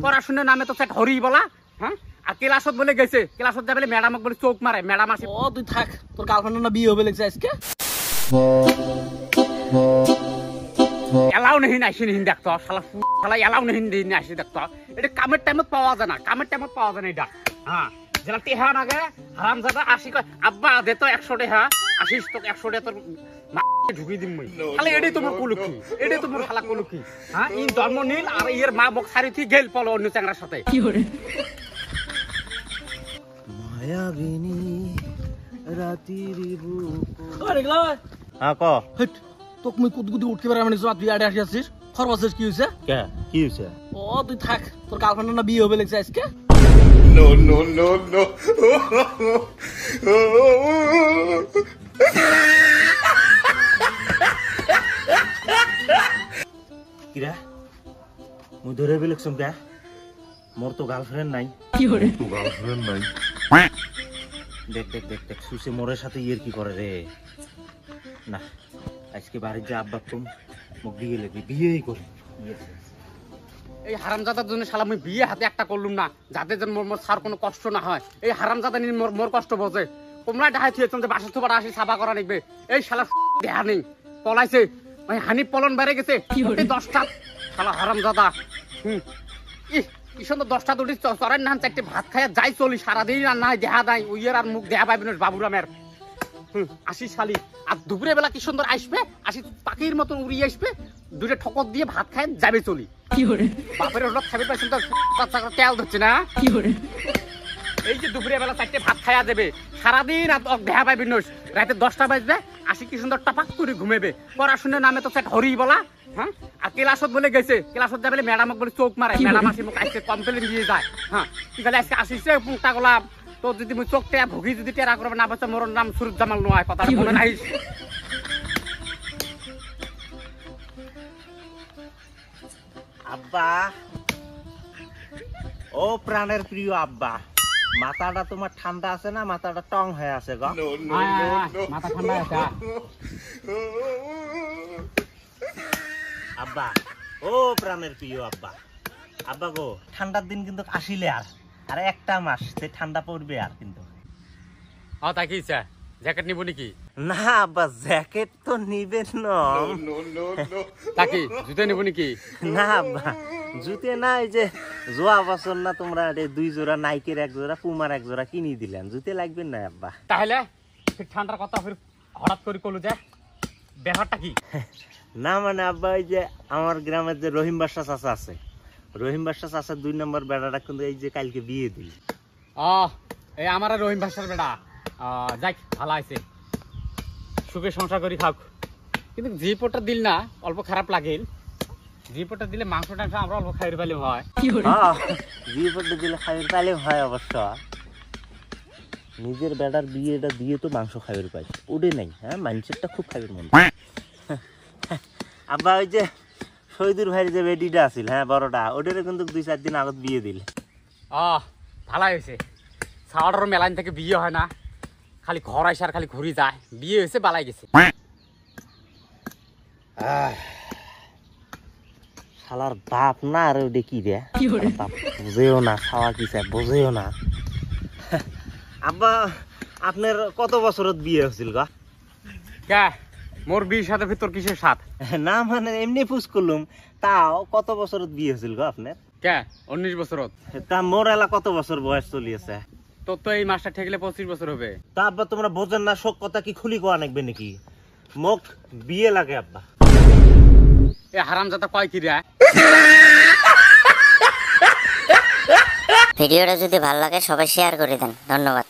পড়াশোনার নামে তো সেট হরি বলা, হ্যাঁ? আর ক্লাসত বলে গেছে, ক্লাসত যাবে ম্যাডামক বলে চোখ মারে, ম্যাডাম আসে। ও তুই থাক, তোর গার্লফ্রেন্ড না বিয়ে হবে লাগছে আজকে। এলাও নেই আসি নিহিন দেখতো, শালা শালা এলাও নেই আসি দেখতো। এটা কামের টাইমত পাওয়া যায় না, কামের টাইমত পাওয়া যায় না এটা। হ্যাঁ, যেটা টেহা নাগে হারামজাদা আসি কয় আব্বা দে তো 100 টাকা, আসিস তোকে 100 টাকা তোর ঢুকিয়ে দিম মই। খালি এটাই তোমার কুলুকি, এটাই তোমার শালা কুলুকি। হ্যাঁ, এই জন্ম নীল আর এর মা বক সারি তুই গেল পলো অন্য চ্যাংরার সাথে। কি করে মায়াবিনী রাতির বুক। আরে গলা হ্যাঁ ক হট, তোক মুই কুদকুদি উঠকে পারে মানে তুই আড়ে আসি আসিস খরবাসিস কি হইছে? কে কি হইছে? ও তুই থাক, তোর গার্লফ্রেন্ড না বিয়ে হবে লাগছে আজকে। No, no, no, no. কিরা মুই ধরে বেলেকছম কে? মোর তো গার্লফ্রেন্ড নাই। কি করে দেখ দেখ দেখ দেখ সুসে মোরের সাথে ইয়ের কি করে রে। না আজকে বাড়ির যা আব্বা তুম মুখ দিয়ে লেগে বিয়েই করি। এই হারামজাদার জন্য শালা আমি বিয়ে হাতে একটা করলুম না, যাতে যেন মোর সার কোনো কষ্ট না হয়। এই হারামজাদা নিয়ে মোর কষ্ট বোঝে। তোমরা ডাহাই থিয়েছ যে বাসা থুপাটা আসি সাবা করা নিবে। এই শালা দেহা নেই, পলাইছে। ভাই হানি পলন বেড়ে গেছে 10টা শালা হারামজাদা। কি সুন্দর 10টা দুটি চরের নান 4টে ভাত খাইয়া যাই চলি, সারাদিন আর নাই দেহা নাই উইয়ের আর মুখ দেহা পাইবেন বাবুরামের। আসি শালি আর দুপুরে বেলা কি সুন্দর আসবে, আসি পাখির মতন উড়িয়ে আসবে, দুটো ঠকর দিয়ে ভাত খায় যাবে চলি। কি করে বাপের ওটা খাবে পাইছেন তো তেল ধরছে না। কি করে এই যে দুপুরে বেলা 4টে ভাত খাইয়া দেবে, সারাদিন আর দেহা পাইবে নইস, রাতে 10টা বাজবে আসি কি সুন্দর টপাক করে ঘুমেবে। পড়াশোনার নামে তো সেট হরি বলা, হ্যাঁ? আর ক্লাসত বলে গেছে, ক্লাসত যাবে ম্যাডামক বলে চোখ মারে, ম্যাডাম আসি মোক আজকে কমপ্লেন দিয়ে যায়। হ্যাঁ, কি খালি আজকে আসিছে পুংটা গোলাম তো যদি মুই চোখ টেয়া ভুগি যদি টেরা করবে না বাচ্চা মোর নাম সুরুজ্জামাল নয়, কথা মনে নাই। আব্বা ও প্রাণের প্রিয় আব্বা, মাথাটা তোমার ঠান্ডা আছে না? মাথাটা টং হয়ে আছে গো। মাথা ঠান্ডা আছে আব্বা ও প্রাণের প্রিয় আব্বা। আব্বা গো ঠান্ডার দিন কিন্তু আসিলে আর একটা মাস সে ঠান্ডা পড়বে আর কিন্তু। তাই কি ইচ্ছা জ্যাকেট নিব নাকি? না আব্বা জ্যাকেট তো নিবেন না। তাকি জুতো নিব নাকি? না আব্বা জুতে না, এই যে জোয়া বছর না তোমরা 2 জোড়া নাইকের 1 জোড়া পুমার 1 জোড়া কিনে দিলেন, জুতে লাগবে না আব্বা। তাহলে ঠান্ডার কথা ফির হঠাৎ করে কলু যে ব্যাপারটা কি? না মানে আব্বা ওই যে আমার গ্রামের যে রহিম বাদশা চাচা আছে, রহিম বাদশা চাচার 2 নম্বর বেড়াটা কিন্তু এই যে কালকে বিয়ে দিল। এই আমার রহিম ভাষার বেড়া যাক ভালো আছে, সুখে সংসার করি খাক। কিন্তু জিপোটা দিল না অল্প খারাপ লাগিল। জিপোটা দিলে মাংস টাংস আমরা অল্প খাইতে পাইলে হয়। জিপোটা দিলে খাইতে পাইলে হয় অবশ্য। নিজের বেড়ার বিয়েটা দিয়ে তো মাংস খাইতে পাই ওডে নাই। হ্যাঁ মাইন্ডসেটটা খুব খাইতে মন। আব্বা ওই যে শহীদুর ভাইয়ের যে বেডিটা আছিল, হ্যাঁ বড়টা, ওটারে কিন্তু 2-4 দিন আগত বিয়ে দিল। ভালো হয়েছে। সাওয়াটার মেলাইন থেকে বিয়ে হয় না, খালি ঘর আইসে আর খালি ঘুরি যায়। বিয়ে হয়েছে বালাই গেছে। শালার বাপ না আর ওটা কি রে বাপ বুঝেও না, খাওয়া কি চাই বোঝেও না। আব্বা আপনার কত বছরত বিয়ে হয়েছিল গা? কে মোর বিয়ের সাথে ভিতর কিসের সাথ? না মানে এমনি পুষ করলুম, তাও কত বছরত বিয়ে হয়েছিল গা আপনার? কে 19 বছরত। তা মোর এলা কত বছর বয়স চলিয়েছে? তোর তো এই মাসটা ঠেকলে 25 বছর হবে। তা আব্বা তোমরা বোঝেন না, শোক কথা কি খুলি কোয়া নাকবে নাকি? মোক বিয়ে লাগে আব্বা। এ হারামজাদা কয় কি রে? ভিডিওটা যদি ভালো লাগে সবাই শেয়ার করে দেন। ধন্যবাদ।